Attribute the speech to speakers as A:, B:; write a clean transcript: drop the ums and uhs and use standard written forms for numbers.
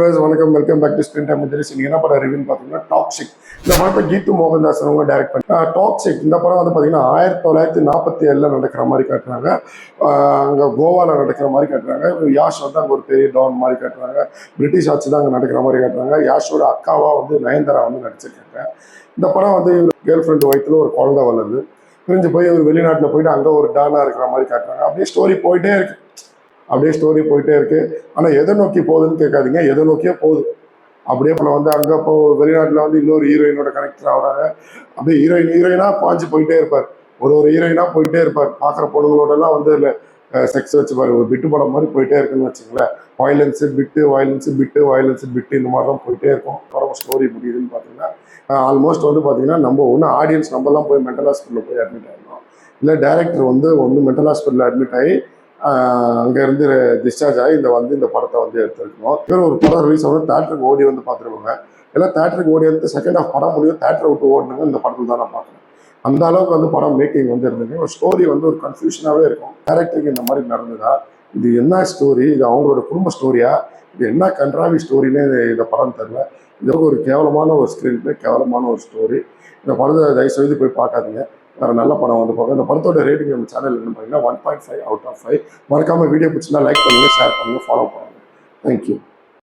A: வணக்கம், welcome back to screen time with நீங்க என்ன படம் ரிவ்யூன்னு பார்த்தீங்கன்னா டாக்ஸிக். இந்த படத்தை கீத்து மோகன்தாஸ் அவங்க டைரக்ட் பண்ணி டாக்ஸிக். இந்த படம் வந்து பார்த்தீங்கன்னா 1947 நடக்கிற மாதிரி காட்டுறாங்க. அங்கே கோவாவில் நடக்கிற மாதிரி காட்டுறாங்க. யாஷ் வந்து அங்கே ஒரு பெரிய டான் மாதிரி காட்டுறாங்க. பிரிட்டிஷ் ஆட்சி தான் அங்கே நடக்கிற மாதிரி காட்டுறாங்க. யாஷோட அக்காவா வந்து நயன்தாரா வந்து நடிச்சிருக்காங்க. இந்த படம் வந்து கேர்ள் ஃப்ரெண்ட் வயிற்றுல ஒரு குழந்தை வளருது. பிரிஞ்சு போய் ஒரு வெளிநாட்டில் போயிட்டு அங்கே ஒரு டானா இருக்கிற மாதிரி காட்டுறாங்க. அப்படியே ஸ்டோரி போயிட்டே இருக்கு. ஆனால் எதை நோக்கி போகுதுன்னு கேட்காதீங்க, எதை நோக்கியே போகுது. அப்படியே படம் வந்து அங்கே இப்போ வெளிநாட்டில் வந்து இன்னொரு ஹீரோயினோட கனெக்டர் ஆகுறாங்க. அப்படியே ஹீரோயினா பாஞ்சு போயிட்டே இருப்பார். ஒரு ஹீரோயினா போயிட்டே இருப்பார். பார்க்குற பொண்ணுங்களோடலாம் வந்து இல்லை செக்ஸ் வச்சுப்பாரு. ஒரு பிட்டு படம் மாதிரி போயிட்டே இருக்குன்னு வச்சுங்களேன். வயலன்ஸு பிட்டு இந்த மாதிரி தான் போயிட்டே இருக்கும். படம் ஸ்டோரி முடியுதுன்னு பார்த்தீங்கன்னா ஆல்மோஸ்ட் வந்து பார்த்தீங்கன்னா நம்ம ஒன்று ஆடியன்ஸ் நம்மலாம் போய் மென்டல் ஹாஸ்பிட்டலில் போய் அட்மிட் ஆகிடணும். இல்லை டேரக்டர் வந்து மென்டல் ஹாஸ்பிட்டலில் அட்மிட் ஆகி அங்கேருந்து டிஸ்சார்ஜ் ஆகி இந்த படத்தை வந்து எடுத்துருக்கணும். ஒரு படம் ரிலீஸ் ஆகணும், தேட்டருக்கு ஓடி வந்து பார்த்துருவாங்க. எல்லாம் தேட்டருக்கு ஓடி வந்து செகண்ட் ஹாஃப் படம் முடியும், தேட்டரை விட்டு ஓடணுங்க. இந்த படத்தில் தான் நான் பார்க்குறேன். அந்த அளவுக்கு வந்து படம் மேக்கிங் வந்து இருந்தது. ஒரு ஸ்டோரி வந்து ஒரு கன்ஃபியூஷனாகவே இருக்கும். டேரக்டருக்கு இந்த மாதிரி நடந்ததா, இது என்ன ஸ்டோரி, இது அவங்களோட குடும்ப ஸ்டோரியா, இது என்ன கண்ட்ராவி ஸ்டோரின்னு இந்த படம் தெரியல. இது ஒரு கேவலமான ஒரு ஸ்க்ரீன் பிளே, கேவலமான ஒரு ஸ்டோரி. இந்த படத்தை தயவுசெய்து போய் பார்க்காதீங்க. வேறு நல்ல படம் வந்து பார்க்க. இந்த படத்தோட ரேட்டிங் நம்ம சேனல் என்ன பார்த்தீங்கன்னா 1.5 out of 5. மறக்காமல் வீடியோ பிடிச்சிருந்தா லைக் பண்ணுங்கள், ஷேர் பண்ணுங்கள், ஃபாலோ பண்ணுங்கள். தேங்க்யூ.